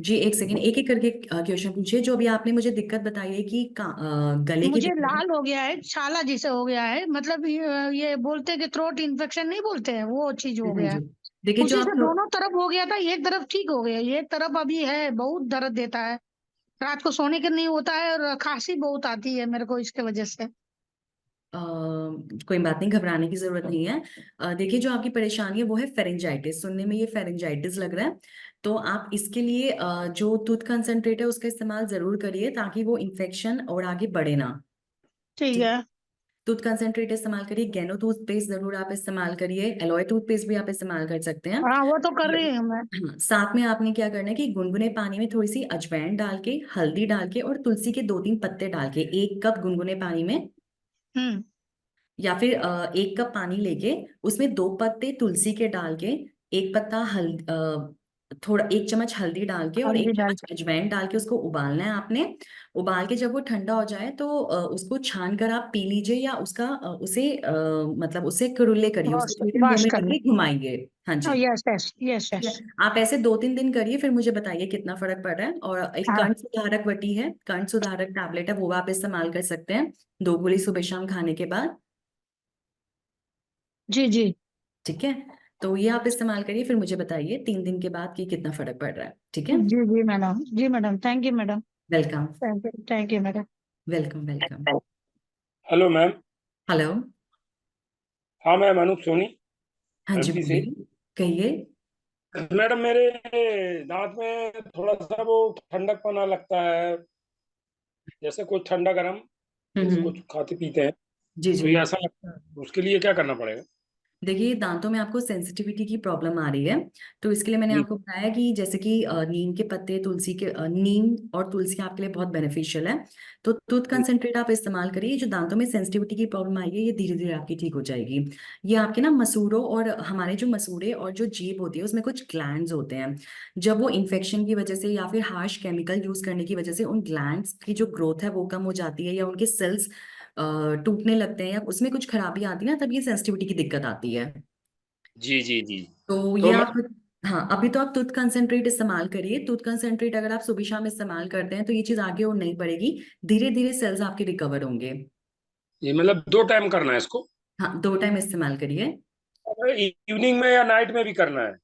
A: जी एक सेकेंड, एक एक करके क्वेश्चन पूछिए। जो अभी आपने मुझे दिक्कत बताई है कि गले की
D: मुझे
A: दिक्कत।
D: लाल हो गया है, छाला जैसे हो गया है, मतलब ये बोलते हैं कि थ्रोट इन्फेक्शन नहीं बोलते हैं, वो चीज हो
A: हाँ
D: गया
A: जी।
D: है।
A: देखिए जो
D: उसी
A: आप
D: से दोनों तरफ हो गया था, एक तरफ ठीक हो गया, एक तरफ अभी है, बहुत दर्द देता है, रात को सोने का नहीं होता है और खांसी बहुत आती है मेरे को इसके वजह से।
A: कोई बात नहीं, घबराने की जरूरत नहीं है। देखिए जो आपकी परेशानी है वो है फेरेंजाइटिस, सुनने में ये फेरेंजाइटिस लग रहा है। तो आप इसके लिए जो टूथ कंसंट्रेट है उसका इस्तेमाल जरूर करिए ताकि वो इन्फेक्शन और आगे बढ़े ना।
D: ठीक
A: ठीक।
D: है।
A: टूथ कंसंट्रेट इस्तेमाल करिए, गैनो टूथपेस्ट जरूर आप इस्तेमाल करिए, एलॉय टूथपेस्ट भी आप इस्तेमाल कर सकते हैं।
D: हाँ वो तो कर रही हूँ मैं।
A: हाँ, साथ में आपने क्या करना है कि गुनगुने पानी में थोड़ी सी अजवाइन डाल के, हल्दी डाल के और तुलसी के 2-3 पत्ते डाल के, 1 कप गुनगुने पानी में,
D: हम्म।
A: या फिर 1 कप पानी लेके उसमें 2 पत्ते तुलसी के डाल के, एक पत्ता थोड़ा 1 चम्मच हल्दी डाल के और
D: हल्दी
A: एक
D: डाल।
A: चम्मच अजवाइन डाल के उसको उबालना है आपने। उबाल के जब वो ठंडा हो जाए तो उसको छान कर आप पी लीजिए, या उसका मतलब उसे कुरुल्ले करिए, उसको
D: वॉश
A: थोड़ी देर मुंह
D: वॉश
A: में
D: करना।
A: लेके घुमाइए। हाँ जी।
D: यस यस यस
A: ठीक
D: यस।
A: है, आप ऐसे 2-3 दिन करिए, फिर मुझे बताइए कितना फर्क पड़ रहा है। और एक
D: हाँ।
A: कंठ सुधारक वटी है, कंठ सुधारक टैबलेट है, वो आप इस्तेमाल कर सकते हैं 2 गोली सुबह शाम खाने के बाद।
D: जी जी।
A: ठीक है, तो ये आप इस्तेमाल करिए, फिर मुझे बताइए 3 दिन के बाद कि कितना फर्क पड़ रहा है। ठीक है।
D: जी जी मैडम, जी madam, thank you madam.
A: Welcome.
D: Thank you madam.
A: Welcome welcome.
E: Hello ma'am.
A: Hello.
E: हाँ मैम, अनूप सोनी,
A: हाँ जी
E: एमपी से।
A: बोलिए, कहिए।
E: मैडम मेरे दांत में थोड़ा सा वो ठंडक पना लगता है, जैसे कुछ ठंडा गरम। जैसे
A: हम्म।
E: कुछ खाते पीते हैं,
A: जी
E: तो
A: जी।
E: ये ऐसा लगता है, उसके लिए क्या करना पड़ेगा?
A: देखिए दांतों में आपको सेंसिटिविटी की प्रॉब्लम आ रही है, तो इसके लिए मैंने
E: जी
A: आपको बताया कि जैसे कि नीम के पत्ते, तुलसी के नीम और तुलसी आपके लिए बहुत बेनिफिशियल है। तो टूथ
E: जी
A: कंसंट्रेट आप इस्तेमाल करिए। जो दांतों में सेंसिटिविटी की प्रॉब्लम आई है ये धीरे धीरे आपकी ठीक हो जाएगी। ये आपके ना मसूड़ों और हमारे जो मसूड़े और जो जीभ होती है उसमें कुछ ग्लैंड्स होते हैं। जब वो इन्फेक्शन की वजह से या फिर हार्श केमिकल यूज करने की वजह से उन ग्लैंड्स की जो ग्रोथ है वो कम हो जाती है, या उनके सेल्स टूटने लगते हैं, या उसमें कुछ खराबी आती है ना, तब ये सेंसिटिविटी की दिक्कत आती है।
E: जी जी जी।
A: तो ये
E: तो मैं
A: आप, हाँ अभी तो आप टूथ कंसंट्रेट इस्तेमाल करिए। टूथ कंसंट्रेट अगर आप सुबह शाम इस्तेमाल करते हैं तो ये चीज आगे और नहीं पड़ेगी। धीरे धीरे सेल्स आपके रिकवर होंगे।
E: ये मतलब 2 टाइम करना है इसको?
A: हाँ 2 टाइम इस्तेमाल करिए।
E: इवनिंग में या नाइट में भी करना है?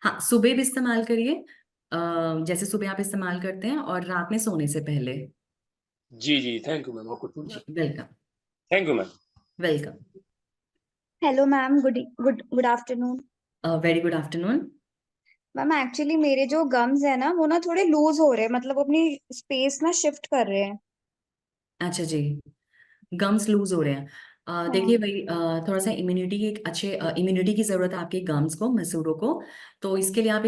A: हाँ सुबह भी इस्तेमाल करिए, जैसे सुबह आप इस्तेमाल करते हैं, और रात में सोने से पहले।
E: जी जी, थैंक यू मैम। और कुछ
A: जी
E: पूछना?
A: Welcome.
E: Thank you ma'am.
A: Welcome.
F: Hello ma'am, good good good afternoon.
A: Very good afternoon.
F: Ma'am actually मेरे जो गम्स है ना वो ना थोड़े लूज हो रहे हैं, मतलब अपनी स्पेस ना शिफ्ट कर रहे हैं।
A: अच्छा जी, गम्स लूज हो रहे हैं।
F: हाँ।
A: देखिए भाई, थोड़ा सा इम्यूनिटी, एक अच्छे इम्यूनिटी की जरूरत है आपके गम्स को, मसूड़ों को। तो इसके लिए आप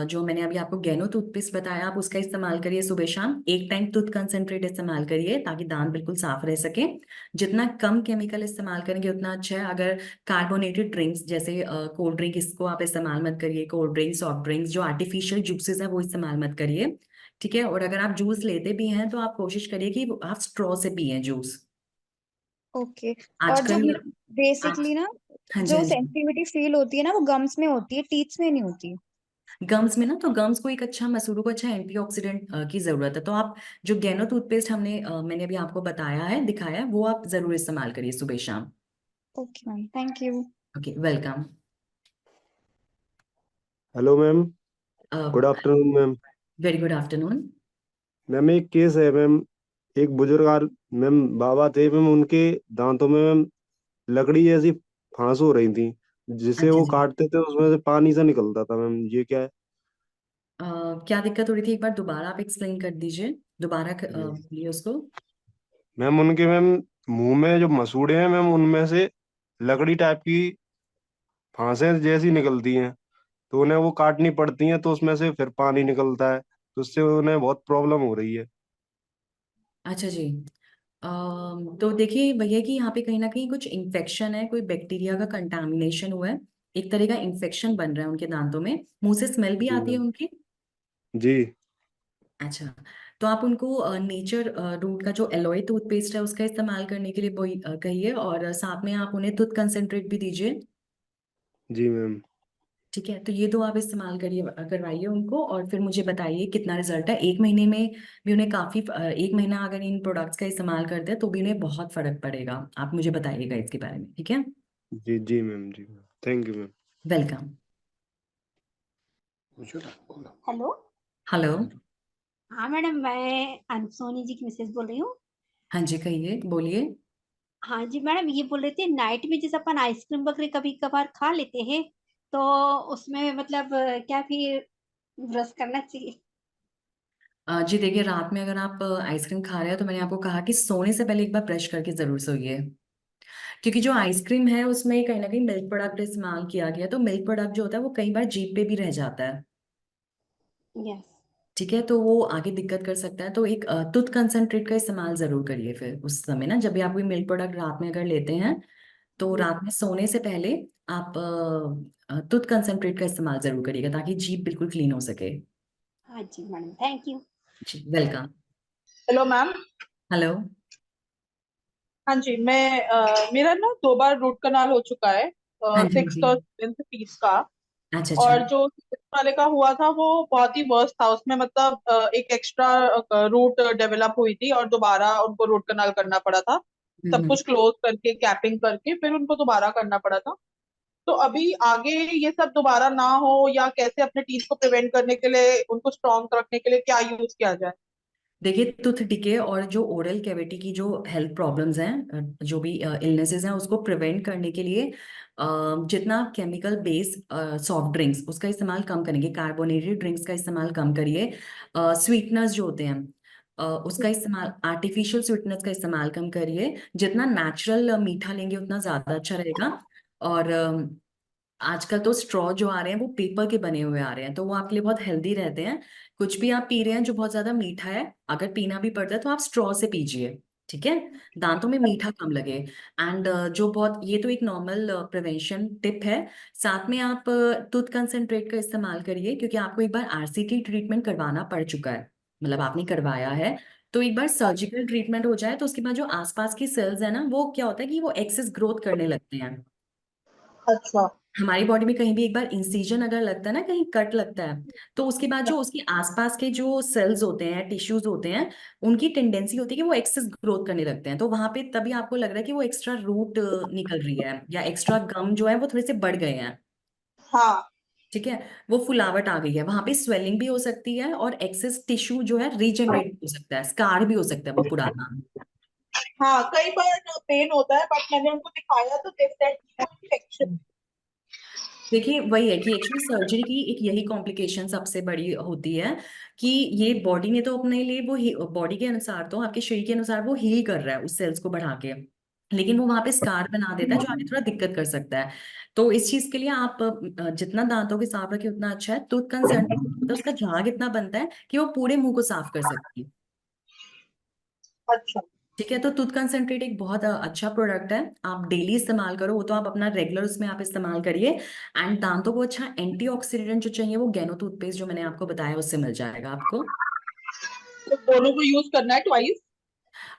A: जो मैंने अभी आपको गैनो टूथपेस्ट बताया, आप उसका इस्तेमाल करिए सुबह शाम। एक टाइम टूथ कंसंट्रेट इस्तेमाल करिए ताकि दांत बिल्कुल साफ रह सके। जितना कम केमिकल इस्तेमाल करेंगे उतना अच्छा है। अगर कार्बोनेटेड ड्रिंक्स जैसे कोल्ड ड्रिंक, इसको आप इस्तेमाल मत करिए। कोल्ड ड्रिंक, सॉफ्ट ड्रिंक्स, जो आर्टिफिशियल जूसेस है वो इस्तेमाल मत करिए। ठीक है, और अगर आप जूस लेते भी हैं तो आप कोशिश करिए कि आप स्ट्रॉ से पिए जूस।
F: ओके। और जो
A: आजकल आज
F: बेसिकली ना
A: हाँ जी,
F: जो
A: हाँ जी।
F: सेंसिटिविटी फील होती है ना वो गम्स में होती है, टीथ्स में नहीं होती।
A: गम्स में ना, तो गम्स को एक अच्छा, मसूड़ों को अच्छा एंटीऑक्सीडेंट की जरूरत है। तो आप जो गैनो टूथपेस्ट मैंने अभी आपको बताया है, दिखाया है, वो आप जरूर इस्तेमाल करिए सुबह शाम।
F: Okay ma'am, thank you.
A: Okay welcome.
G: Hello ma'am. Good afternoon ma'am.
A: Very good afternoon.
G: Ma'am एक केस है मैम। एक बुजुर्ग मैम बाबा थे मैम, उनके दांतों में मैम लकड़ी जैसी फांस हो रही थी, जिसे
A: अच्छा
G: वो
A: जी।
G: काटते थे उसमें से पानी सा निकलता था मैम, ये क्या है?
A: क्या दिक्कत हो रही थी, एक बार दोबारा आप एक्सप्लेन कर दीजिए, दोबारा
G: जी
A: बोलिए उसको।
G: मैम, उनके मैम मुंह में जो मसूड़े हैं मैम, उनमें से लकड़ी टाइप की फांसें जैसी निकलती हैं, तो उन्हें वो काटनी पड़ती हैं, तो उसमें से फिर पानी निकलता है, तो उससे उन्हें बहुत प्रॉब्लम हो रही है।
A: अच्छा जी। तो देखिए भैया कि यहाँ पे कहीं ना कहीं कुछ इन्फेक्शन है, कोई बैक्टीरिया का कंटामिनेशन हुआ है। एक तरह का इन्फेक्शन बन रहा है उनके दांतों में। मुंह से स्मेल भी
G: जी
A: आती है
G: मैम।
A: उनकी।
G: जी
A: अच्छा, तो आप उनको नेचर रूट का जो एलोए टूथपेस्ट है उसका इस्तेमाल करने के लिए कहिए, और साथ में आप उन्हें टूथ कंसंट्रेट भी दीजिए।
G: जी मैम।
A: ठीक है, तो ये दो आप इस्तेमाल करिए, करवाइए उनको, और फिर मुझे बताइए कितना रिजल्ट है। 1 महीने में भी उन्हें काफी 1 महीना अगर इन प्रोडक्ट्स का इस्तेमाल करते हैं तो भी उन्हें बहुत फर्क पड़ेगा। आप मुझे बताइएगा इसके बारे में, ठीक है।
G: जी जी मैम। जी ma'am, thank you ma'am.
A: Welcome.
E: पूछो ना, बोलो।
H: हेलो।
A: हेलो।
H: हाँ मैडम, मैं सोनी जी की मिसेज बोल रही हूँ।
A: हाँ जी, कहिए, बोलिए।
H: हाँ जी मैडम, ये बोल रहे थे नाइट में जैसे अपन आइसक्रीम वगैरह कभी कभार खा लेते हैं, तो उसमें मतलब क्या फिर ब्रश करना चाहिए?
A: जी देखिए, रात में अगर आप आइसक्रीम खा रहे हो तो मैंने आपको कहा कि सोने से पहले एक बार ब्रश करके जरूर सोइए। क्योंकि जो आइसक्रीम है उसमें कहीं ना कहीं मिल्क प्रोडक्ट इस्तेमाल किया गया है, तो मिल्क प्रोडक्ट जो होता है वो कई बार जीभ पे भी रह जाता है।
H: यस।
A: ठीक है, तो वो आगे दिक्कत कर सकता है। तो एक टूथ कंसंट्रेट का इस्तेमाल जरूर करिए फिर उस समय ना, जब भी आप कोई मिल्क प्रोडक्ट रात में अगर लेते हैं तो
H: जी।
A: रात में सोने से पहले आप टूथ कंसंट्रेट का इस्तेमाल जरूर करिएगा ताकि जीभ बिल्कुल क्लीन हो सके।
H: हाँ जी मैडम, थैंक यू।
A: जी वेलकम।
I: Hello ma'am.
A: हेलो।
I: हाँ जी, मेरा ना 2 बार रूट कनाल हो चुका है,
A: हाँ जी, हाँ
I: सिक्स्थ
A: जी।
I: और सेवेंथ टीथ का।
A: अच्छा अच्छा।
I: और जो सिक्स्थ वाले का हुआ था वो बहुत ही वर्स्ट था, उसमें मतलब एक एक्स्ट्रा रूट डेवलप हुई थी और दोबारा उनको रूट कनाल करना पड़ा था। सब
A: हम्म।
I: कुछ क्लोज करके कैपिंग करके फिर उनको दोबारा करना पड़ा था। तो अभी आगे ये सब दोबारा ना हो, या कैसे अपने टीथ को प्रिवेंट करने के लिए, उनको स्ट्रॉन्ग रखने के लिए क्या यूज किया जाए?
A: देखिए टूथ डिके और जो ओरल कैविटी की जो हेल्थ प्रॉब्लम्स हैं, जो भी इलनेसेस हैं, उसको प्रिवेंट करने के लिए जितना केमिकल बेस्ड सॉफ्ट ड्रिंक्स उसका इस्तेमाल कम करेंगे, कार्बोनेटेड ड्रिंक्स का इस्तेमाल कम करिए। स्वीटनर्स जो होते हैं उसका इस्तेमाल, आर्टिफिशियल स्वीटनेस का इस्तेमाल कम करिए। जितना नेचुरल मीठा लेंगे उतना ज्यादा अच्छा रहेगा। और आजकल तो स्ट्रॉ जो आ रहे हैं वो पेपर के बने हुए आ रहे हैं, तो वो आपके लिए बहुत हेल्दी रहते हैं। कुछ भी आप पी रहे हैं जो बहुत ज्यादा मीठा है, अगर पीना भी पड़ता है तो आप स्ट्रॉ से पीजिए, ठीक है, दांतों में मीठा कम लगे। एंड जो बहुत, ये तो एक नॉर्मल प्रिवेंशन टिप है। साथ में आप टूथ कंसंट्रेट का इस्तेमाल करिए, क्योंकि आपको एक बार आरसीटी ट्रीटमेंट करवाना पड़ चुका है, मतलब आपने करवाया है। तो एक बार सर्जिकल ट्रीटमेंट हो जाए तो उसके बाद जो आसपास की सेल्स है ना, वो क्या होता है कि वो एक्सेस ग्रोथ करने लगते हैं।
I: अच्छा।
A: हमारी बॉडी में कहीं भी एक बार इंसिजन अगर लगता है ना, कहीं कट लगता है, तो उसके बाद जो उसके आसपास के जो सेल्स होते हैं, टिश्यूज होते हैं, उनकी टेंडेंसी होती है कि वो एक्सेस ग्रोथ करने लगते हैं। तो वहां पे तभी आपको लग रहा है कि वो एक्स्ट्रा रूट निकल रही है, या एक्स्ट्रा गम जो है वो थोड़े से बढ़ गए हैं,
I: हाँ
A: ठीक है, वो फुलावट आ गई है, वहां पे स्वेलिंग भी हो सकती है, और एक्सेस टिश्यू जो है रीजनरेट हो सकता है, स्कार भी हो सकता है वो पुराना।
I: हाँ, कई बार पेन होता है, बट मैंने उनको दिखाया तो दे सेड इन्फेक्शन।
A: देखिए वही है कि एक्चुअली सर्जरी की एक यही कॉम्प्लिकेशन सबसे बड़ी होती है, कि ये बॉडी ने तो अपने लिए वो बॉडी के अनुसार, तो आपके शरीर के अनुसार वो हील कर रहा है उस सेल्स को बढ़ा के, लेकिन वो वहां पे स्कार बना देता है जो आगे थोड़ा दिक्कत कर सकता है। तो इस चीज के लिए आप जितना दांतों के साफ रखें उतना अच्छा है। टूथ कंसंट्रेट तो उसका झाग इतना बनता है कि वो पूरे मुंह को साफ कर सकती है,
I: अच्छा।
A: ठीक है। तो टूथ कंसंट्रेट एक बहुत अच्छा प्रोडक्ट है, आप डेली इस्तेमाल करो, वो तो आप अपना रेगुलर उसमें आप इस्तेमाल करिए। एंड दांतों को अच्छा एंटीऑक्सीडेंट जो चाहिए वो गैनो टूथपेस्ट जो मैंने आपको बताया उससे मिल जाएगा आपको।
I: तो दोनों को यूज करना है ट्वाइस?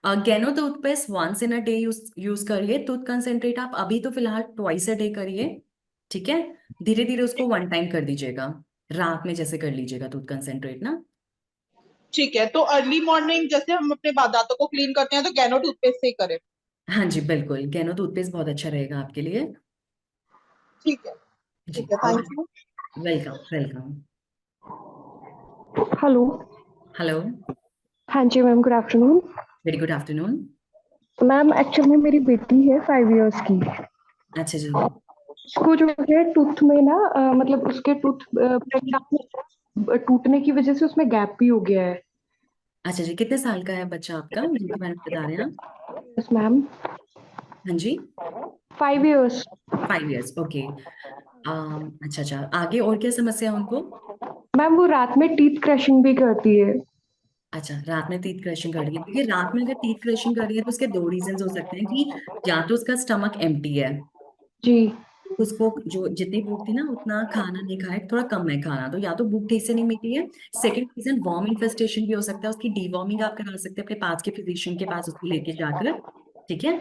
A: गैनो toothpaste once in a day use करिए। टूथ कंसंट्रेट आप अभी तो फिलहाल ट्वाइस अ डे करिए, ठीक है। धीरे धीरे उसको वन टाइम कर दीजिएगा, रात में जैसे कर लीजिएगा टूथ कंसंट्रेट ना।
I: ठीक है, तो अर्ली मॉर्निंग जैसे हम अपने दांतों को क्लीन करते हैं तो गैनो टूथपेस्ट से ही करें?
A: हाँ जी बिल्कुल, गैनो टूथपेस्ट बहुत अच्छा रहेगा आपके लिए।
I: ठीक है।
A: जी,
I: ठीक है,
A: और
I: thank you.
A: Welcome welcome.
J: Hello.
A: Hello.
J: हाँ जी ma'am, good afternoon.
A: Very good afternoon.
J: Ma'am actually मेरी बेटी है 5 इयर्स की।
A: अच्छा जी।
J: उसको जो है टूथ में ना मतलब उसके टूथ टूटने की वजह से उसमें गैप भी हो गया है।
A: अच्छा जी, कितने साल का है बच्चा आपका जिनके बारे में बता रहे हैं आप?
J: यस मैम,
A: हाँ जी,
J: 5 इयर्स।
A: 5 years, okay. अच्छा अच्छा, आगे और क्या समस्या है उनको?
J: मैम वो रात में टीथ क्रशिंग भी करती है।
A: अच्छा, रात में टीथ क्रशिंग कर रही है। देखिए रात में अगर टीथ क्रशिंग कर रही है तो उसके दो रीजन हो सकते हैं, कि या तो उसका स्टमक एम्प्टी है,
J: जी।
A: उसको जो जितनी भूख थी ना उतना खाना नहीं खाया, थोड़ा कम है खाना, तो या तो भूख ठीक से नहीं मिली है। सेकंड रीजन वॉर्म इन्फेस्टेशन भी हो सकता है, उसकी डीवॉर्मिंग आप करा सकते हैं अपने पास के फिजिशियन के पास उसको लेके जाकर, ठीक है।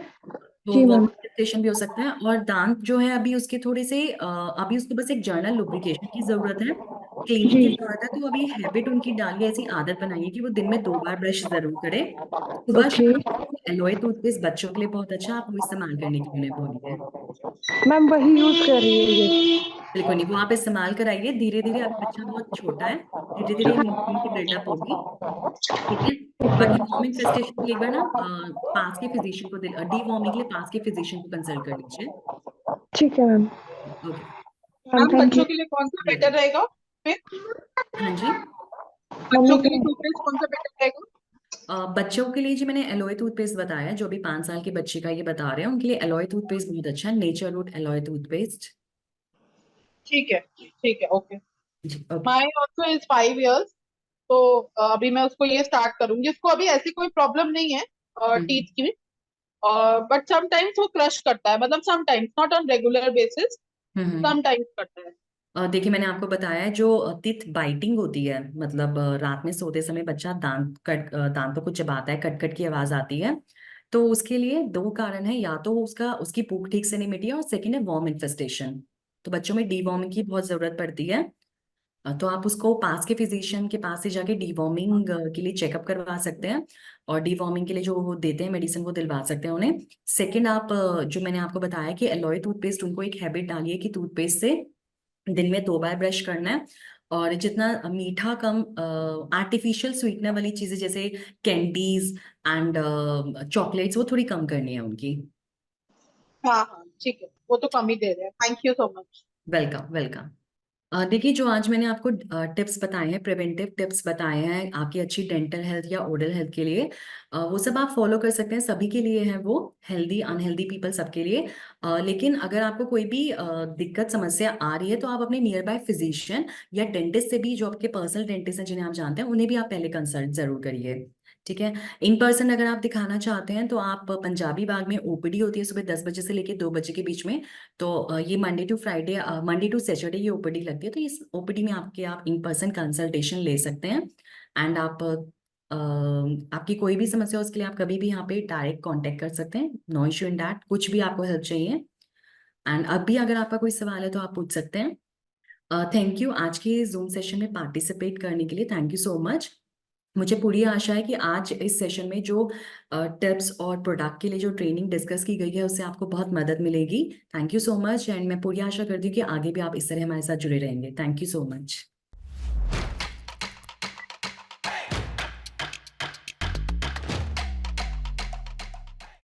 A: तो
J: जी मैम।
A: वॉमिटिफिकेशन भी हो सकता है। और दांत जो है अभी उसके थोड़े से अभी उसको बस एक जर्नल लुब्रिकेशन की जरूरत है, क्लीनिंग
J: जी।
A: की जरूरत है। तो अभी हैबिट उनकी डालिए, ऐसी आदत बनाइए कि वो दिन में 2 बार ब्रश जरूर करे, सुबह
J: ओके
A: शाम। एलोए टूथपेस्ट बच्चों के लिए बहुत अच्छा, आप वो इस्तेमाल करने की उन्हें बोलिए।
J: मैम, वही यूज कर रही है ये।
A: बिल्कुल नहीं, वो आप इस्तेमाल कराइए धीरे धीरे, अभी बच्चा बहुत छोटा है, धीरे धीरे इम्यूनिटी बिल्डअप होगी, ठीक है।
J: ठीक
A: बाकी
J: है।
A: वॉर्म इन्फेस्टेशन के लिए एक बार ना पास के फिजिशियन को, डीवॉर्मिंग के लिए पास के फिजिशियन को कंसल्ट कर लीजिए।
J: ठीक है ma'am.
A: Okay.
J: Ma'am
I: ma'am
J: thank you.
I: बच्चों के लिए कौन सा बेटर रहेगा फिर?
A: हाँ जी।
I: बच्चों के लिए टूथपेस्ट कौन सा बेटर रहेगा?
A: बच्चों के लिए जी मैंने एलोए टूथपेस्ट बताया है, जो भी 5 साल के बच्चे का ये बता रहे हैं उनके लिए एलोए टूथपेस्ट बहुत अच्छा है, नेचर रूट एलोए टूथपेस्ट।
I: ठीक है, ठीक है, ओके।
A: जी okay.
I: My also is 5 years, तो अभी मैं उसको ये स्टार्ट करूंगी। उसको अभी ऐसी कोई प्रॉब्लम नहीं है
A: हम्म
I: टीथ की, बट समटाइम्स वो क्रश करता है, मतलब sometimes, not on regular basis,
A: hmm.
I: Sometimes करता है।
A: देखिए मैंने आपको बताया है, जो टीथ बाइटिंग होती है, मतलब रात में सोते समय बच्चा दांतों को चबाता है, कट कट की आवाज आती है, तो उसके लिए 2 कारण है, या तो उसकी भूख ठीक से नहीं मिटी है, और सेकंड है वॉर्म इन्फेस्टेशन। तो बच्चों में डीवॉर्मिंग की बहुत जरूरत पड़ती है। तो आप उसको पास के फिजिशियन के पास से जाके डीवॉर्मिंग के लिए चेकअप करवा सकते हैं, और डीवॉर्मिंग के लिए जो वो देते हैं मेडिसिन वो दिलवा सकते हैं उन्हें। सेकंड, आप जो मैंने आपको बताया कि एलॉय टूथपेस्ट, उनको एक हैबिट डालिए कि टूथपेस्ट से दिन में 2 बार ब्रश करना है, और जितना मीठा कम, आर्टिफिशियल स्वीटनर वाली चीजें जैसे कैंडीज एंड चॉकलेट्स वो थोड़ी कम करनी है उनकी।
I: हाँ हाँ, ठीक है, वो तो कम ही दे रहे हैं। Thank you so much.
A: Welcome welcome. देखिए, जो आज मैंने आपको टिप्स बताए हैं, प्रिवेंटिव टिप्स बताए हैं आपकी अच्छी डेंटल हेल्थ या ओरल हेल्थ के लिए, वो सब आप फॉलो कर सकते हैं। सभी के लिए हैं वो, हेल्दी अनहेल्दी पीपल सबके लिए। लेकिन अगर आपको कोई भी दिक्कत समस्या आ रही है तो आप अपने नियर बाय फिजिशियन या डेंटिस्ट से भी, जो आपके पर्सनल डेंटिस्ट हैं जिन्हें आप जानते हैं, उन्हें भी आप पहले कंसल्ट जरूर करिए। ठीक है। इन पर्सन अगर आप दिखाना चाहते हैं तो आप पंजाबी बाग में ओपीडी होती है सुबह 10 बजे से लेकर 2 बजे के बीच में। तो ये Monday to Friday, Monday to Saturday ये ओपीडी लगती है। तो इस ओपीडी में आप इन पर्सन कंसल्टेशन ले सकते हैं। एंड आपकी कोई भी समस्या हो उसके लिए आप कभी भी यहाँ पे डायरेक्ट कांटेक्ट कर सकते हैं। नो इशू इन दैट, कुछ भी आपको हेल्प चाहिए। एंड अब भी अगर आपका कोई सवाल है तो आप पूछ सकते हैं। थैंक यू आज के जूम सेशन में पार्टिसिपेट करने के लिए, थैंक यू सो मच। मुझे पूरी आशा है कि आज इस सेशन में जो टिप्स और प्रोडक्ट के लिए जो ट्रेनिंग डिस्कस की गई है उससे आपको बहुत मदद मिलेगी। Thank you so much. And मैं पूरी आशा करती हूँ कि आगे भी आप इस तरह हमारे साथ जुड़े रहेंगे। Thank you so much.